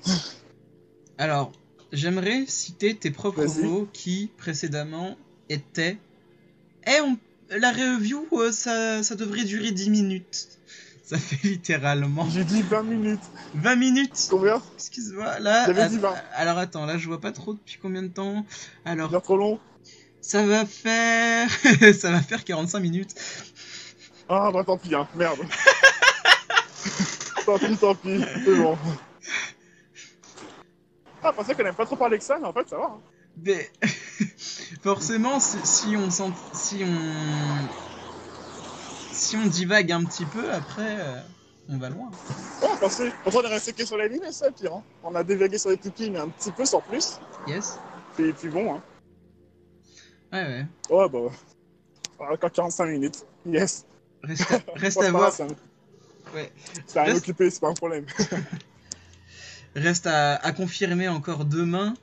Alors, j'aimerais citer tes propres mots qui, précédemment, étaient... la review, ça devrait durer 10 minutes. Ça fait littéralement... J'ai dit 20 minutes. 20 minutes. Combien? Excuse-moi, là... J'avais dit 20. Alors attends, là je vois pas trop depuis combien de temps. Alors... Bien trop long. Ça va faire... ça va faire 45 minutes. Ah bah tant pis, hein, merde. tant pis, c'est bon. Ah, je pensais qu'on n'aime pas trop parler que ça, mais en fait ça va. Hein. Mais... forcément, si on divague un petit peu, après, on va loin. Ouais, parce qu'on est resté que sur l'anime, c'est pire. Hein. On a dévagué sur les Tupi, mais un petit peu sans plus. Yes. Et puis bon, hein. Ouais. Ouais, bah... Encore 45 minutes. Yes. Reste à voir. Ouais. C'est à m'occuper, c'est pas un problème. Reste à confirmer encore demain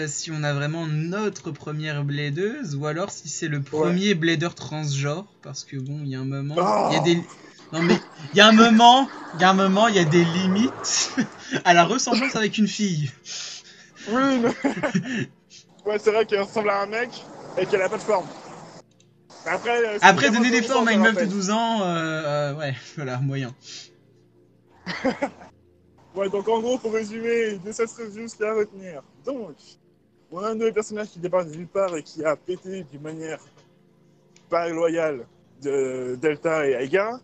si on a vraiment notre première bladeuse ou alors si c'est le premier blader transgenre, parce que bon, il y a un moment, il y a des... Non mais, il y a un moment, il y a des limites à la ressemblance avec une fille. Oui, mais... ouais, c'est vrai qu'elle ressemble à un mec et qu'elle a pas de forme. Après donner des formes à une meuf de 12 ans, ouais, voilà, moyen. Ouais, donc en gros, pour résumer, de cette review, ce qu'il y a à retenir. Donc, on a un nouveau personnage qui débarque de nulle part et qui a pété d'une manière pas loyale de Delta et Aiga.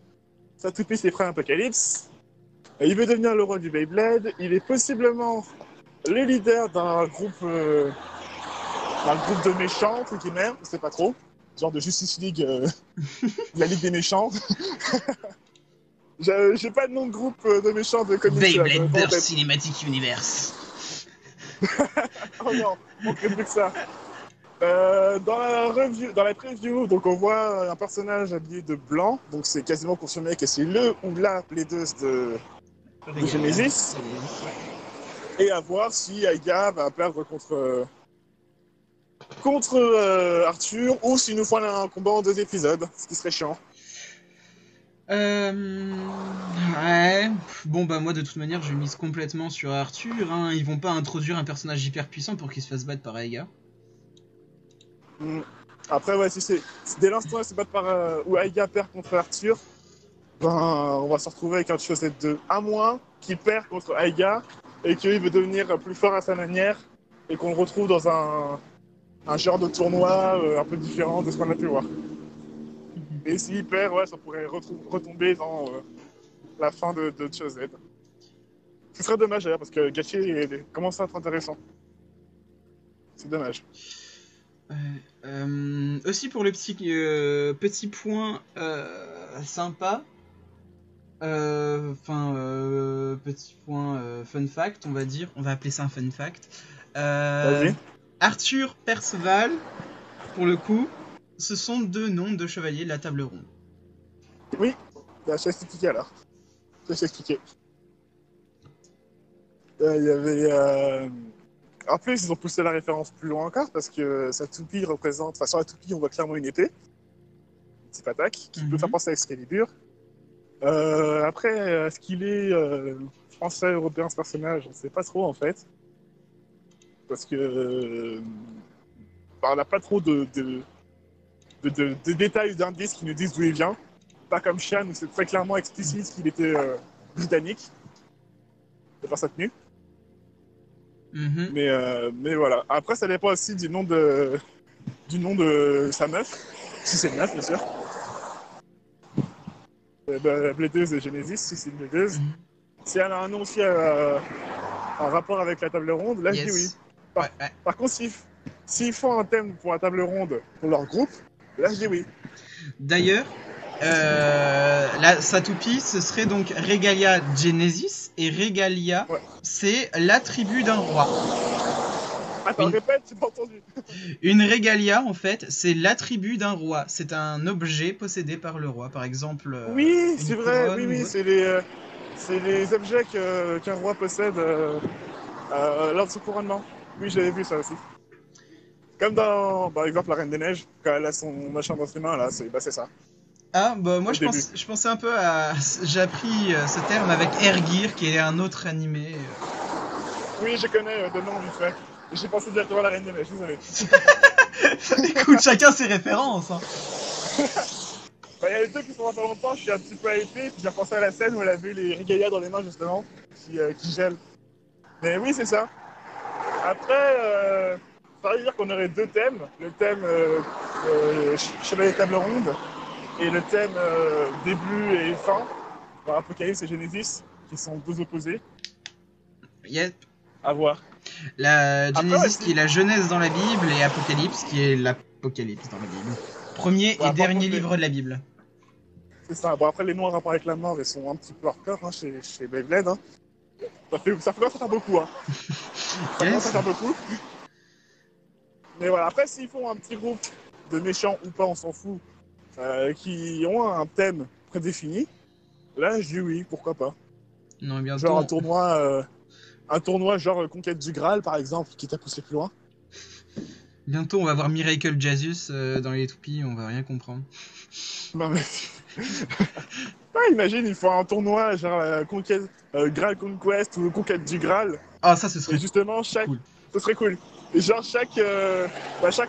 Sa toupie s'est pris un Apocalypse. Il veut devenir le roi du Beyblade. Il est possiblement le leader d'un groupe de méchants, entre guillemets, je sais pas trop. Genre de Justice League, la Ligue des méchants. J'ai pas de nom de groupe de méchants de comics. Beyblade Burst Cinematic Universe. Oh non, on fait plus que ça. Dans la preview, donc on voit un personnage habillé de blanc, donc c'est quasiment confirmé que c'est le ou la plaideuse de Genesis. Et à voir si Aiga va perdre contre Arthur ou s'il nous faut un combat en 2 épisodes, ce qui serait chiant. Ouais. Bon bah moi de toute manière je mise complètement sur Arthur. Hein. Ils vont pas introduire un personnage hyper puissant pour qu'il se fasse battre par Aiga. Après ouais, si dès l'instant elle se bat où Aiga perd contre Arthur, ben on va se retrouver avec un Chosette 2. À moins qu'il perd contre Aiga et qu'il veut devenir plus fort à sa manière et qu'on le retrouve dans un genre de tournoi un peu différent de ce qu'on a pu voir. Et s'il perd, ouais, ça pourrait retomber dans la fin de Chosette. Ce serait dommage d'ailleurs parce que Gachi commence à être intéressant. C'est dommage. Aussi pour le petit point sympa, petit point fun fact, on va dire, on va appeler ça un fun fact. Arthur Perceval, pour le coup, ce sont 2 noms de chevaliers de la table ronde. Oui, bah, je vais expliquer alors. Je vais expliquer. Il y avait. En plus, ils ont poussé la référence plus loin encore parce que sa toupie représente. Enfin, sur la toupie, on voit clairement une épée. Une petite attaque qui peut faire penser à Excalibur. Après, est-ce qu'il est français, européen ce personnage? On ne sait pas trop en fait. Parce que. On n'a pas trop de détails ou d'indices qui nous disent d'où il vient. Pas comme Shan où c'est très clairement explicite qu'il était britannique. De par sa tenue. Mais voilà. Après, ça dépend aussi du nom de sa meuf. Si c'est une meuf, bien sûr. La blaideuse de Genesis, si c'est une blaideuse. Si elle a un nom aussi en rapport avec la table ronde, là je dis oui. Par contre, s'ils font un thème pour la table ronde pour leur groupe, là je dis oui. D'ailleurs, sa toupie, ce serait donc Regalia Genesis, et Regalia, c'est l'attribut d'un roi. Attends, répète, j'ai pas entendu. Une Regalia, en fait, c'est l'attribut d'un roi. C'est un objet possédé par le roi, par exemple. Oui, c'est vrai, oui, c'est les objets qu'un roi possède lors de son couronnement. Oui, j'avais vu ça aussi. Comme dans, par exemple, la Reine des Neiges, quand elle a son machin dans ses mains, là, c'est ça. Ah, bah moi je pensais un peu à... J'ai appris ce terme avec Airgear, qui est un autre animé. Oui, je connais de nom, vite fait. J'ai pensé directement à la Reine des Neiges, désolé. Écoute, chacun ses références. Hein. Il y a les 2 qui sont dans pas longtemps, je suis un petit peu hypé, puis j'ai repensé à la scène où elle avait les Regalia dans les mains, justement, qui gèlent. Mais oui, c'est ça. Après, ça veut dire qu'on aurait 2 thèmes. Le thème Chevalier Table Ronde et le thème début et fin, Apocalypse et Genesis, qui sont 2 opposés. Yep. À voir. La Genesis qui est la Genèse dans la Bible et Apocalypse qui est l'Apocalypse dans la Bible. Premier et dernier livre de la Bible. C'est ça. Bon, après, les noms en rapport avec la mort, ils sont un petit peu hardcore hein, chez Beyblade. Hein. Ça commence à faire beaucoup. Hein. Ça commence à faire beaucoup. Mais voilà, après, s'ils font un petit groupe de méchants ou pas, on s'en fout, qui ont un thème prédéfini, là, je dis oui, pourquoi pas. Non, bientôt. Genre un tournoi genre Conquête du Graal, par exemple, qui t'a poussé plus loin. Bientôt, on va voir Miracle Jesus dans les toupies, on va rien comprendre. Non, mais... imagine, il faut un tournoi genre Graal Conquest ou Conquête du Graal. Ah, ça, ce serait et justement, cool. Ce serait cool. Et genre, chaque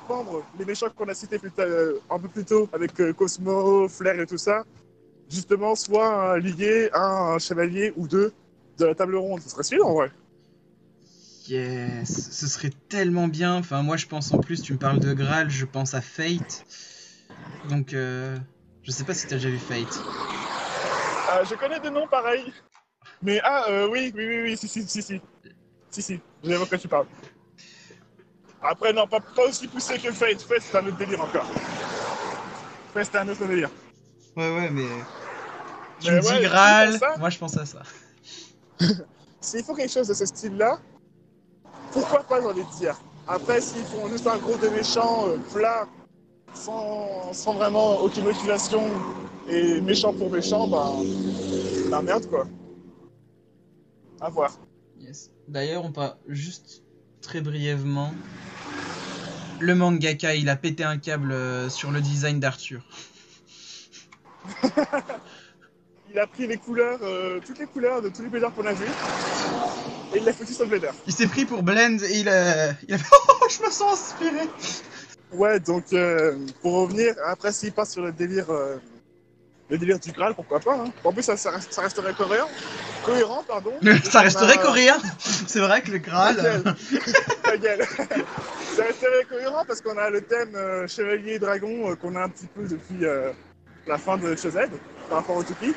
membre, les méchants qu'on a cités un peu plus tôt, avec Cosmo, Flair et tout ça, justement, soit lié à un chevalier ou 2 de la table ronde. Ce serait stylé, en vrai. Yes, ce serait tellement bien. Enfin, moi, je pense en plus, tu me parles de Graal, je pense à Fate. Donc, je sais pas si t'as déjà vu Fate. Je connais des noms pareils. Mais oui, si. Si, je sais pas quoi tu parles. Après, non, pas aussi poussé que Fate. Fate, c'est un autre délire encore. Fate, c'est un autre délire. Ouais, mais... Tu me dis Graal, moi je pense à ça. S'il faut quelque chose de ce style-là, pourquoi pas dans les tiers? Après, s'ils font juste un gros des méchants plat, sans vraiment aucune motivation, et méchant pour méchant, bah merde quoi. À voir. Yes. D'ailleurs, on parle juste très brièvement. Le mangaka, il a pété un câble sur le design d'Arthur. Il a pris les couleurs, toutes les couleurs de tous les Bladers qu'on a vus, et il l'a foutu sur le Blader. Il s'est pris pour Blend et il a fait oh, je me sens inspiré. Ouais, donc pour revenir, après s'il passe sur le délire du Graal, pourquoi pas. Hein. En plus, ça resterait cohérent. Cohérent, pardon. Ça resterait coréen. C'est vrai que le Graal. Ta gueule. Ça resterait cohérent parce qu'on a le thème Chevalier et Dragon qu'on a un petit peu depuis la fin de Chozed par rapport au Tupi.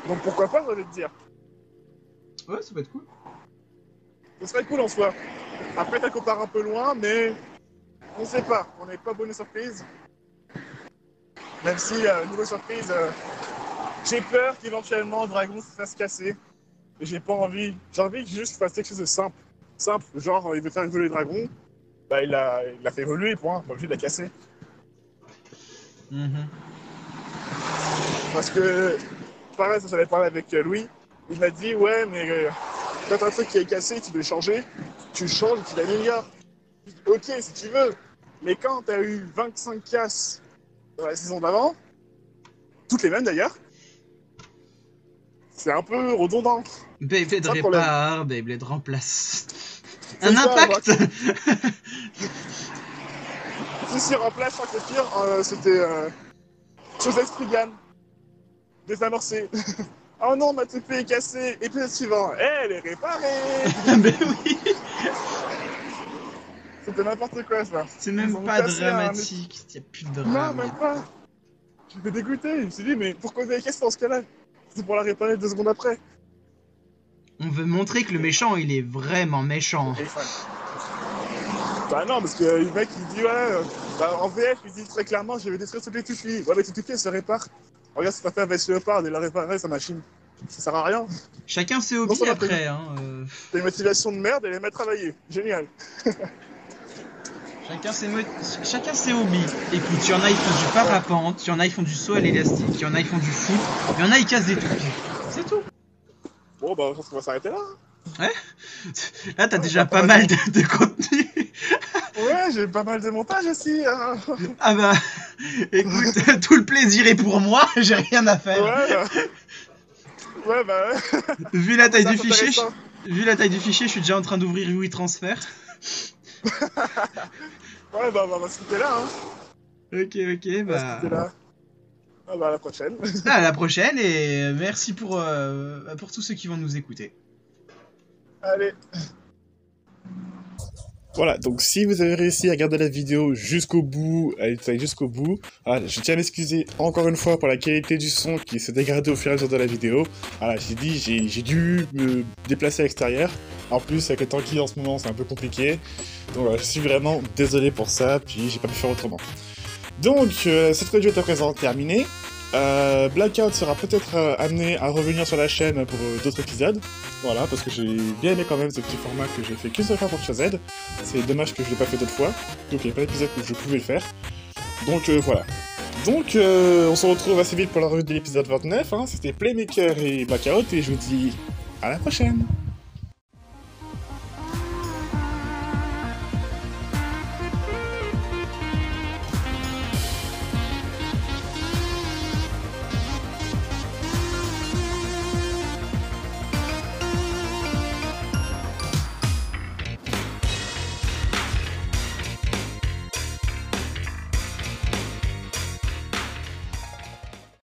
Donc pourquoi pas, j'ai envie de dire. Ouais, ça peut être cool. Ce serait cool en soi. Après, ça compare un peu loin, mais on sait pas. On n'est pas bonne surprise. Même si, niveau surprise, j'ai peur qu'éventuellement Dragon se fasse casser. Et j'ai pas envie. J'ai envie que juste fasse quelque chose de simple. Simple, genre il veut faire évoluer Dragon. Bah il l'a fait évoluer, point. Pas obligé de la casser. Parce que, pareil, ça j'avais parlé avec Louis. Il m'a dit, ouais, mais quand t'as un truc qui est cassé, tu veux le changer, tu le changes et tu l'améliores. Ok, si tu veux. Mais quand t'as eu 25 casses dans la saison d'avant, toutes les mêmes d'ailleurs, c'est un peu redondant. Beyblade répare, Beyblade remplace. Un ça, impact. Si remplace, je crois que le pire, c'était Joseph Spriggan, désamorcé. Oh non, ma TP est cassée. Épisode suivant, elle est réparée. Mais oui. C'était n'importe quoi ça. C'est même pas dramatique, il n'y a plus de drame. Non, même pas. J'étais dégoûté, je me suis dit, mais pourquoi vous avez cassé dans ce cas-là? C'est pour la réparer 2 secondes après. On veut montrer que le méchant, il est vraiment méchant. Bah non, parce que le mec il dit, ouais, en VF il dit très clairement, je vais détruire toutes les Tupi. Ouais, mais toutes les Tupi elles se réparent. Regarde, c'est pas fait avec Léopard, il a réparé sa machine. Ça sert à rien. Chacun ses hobbies après. T'as une motivation de merde et les mettre travailler. Génial. Chacun ses hobbies. Écoute, il y en a ils font du parapente, il y en a ils font du saut à l'élastique, il y en a ils font du foot, il y en a ils cassent des toupies. C'est tout. Bon bah je pense qu'on va s'arrêter là. Ouais. Là t'as déjà pas mal de contenu. Ouais, j'ai pas mal de montage aussi. Hein. Ah bah, écoute, tout le plaisir est pour moi, j'ai rien à faire. Ouais bah. Vu la taille du fichier, je suis déjà en train d'ouvrir WeTransfer. Ouais bah on va se quitter là. Hein. Ok, bah. On va se quitter là. Ah bah à la prochaine. À la prochaine et merci pour tous ceux qui vont nous écouter. Allez. Voilà, donc si vous avez réussi à regarder la vidéo jusqu'au bout, à détailler jusqu'au bout, voilà, je tiens à m'excuser encore une fois pour la qualité du son qui s'est dégradée au fur et à mesure de la vidéo. Voilà, j'ai dû me déplacer à l'extérieur. En plus, avec le temps qui est en ce moment, c'est un peu compliqué. Donc voilà, je suis vraiment désolé pour ça, puis j'ai pas pu faire autrement. Donc, cette vidéo est à présent terminée. Blackout sera peut-être amené à revenir sur la chaîne pour d'autres épisodes. Voilà, parce que j'ai bien aimé quand même ce petit format que j'ai fait qu'une seule fois pour Chozed. C'est dommage que je l'ai pas fait d'autres fois. Donc il n'y a pas d'épisode où je pouvais le faire. Donc voilà. Donc on se retrouve assez vite pour la revue de l'épisode 29. Hein. C'était Playmaker et Blackout et je vous dis à la prochaine.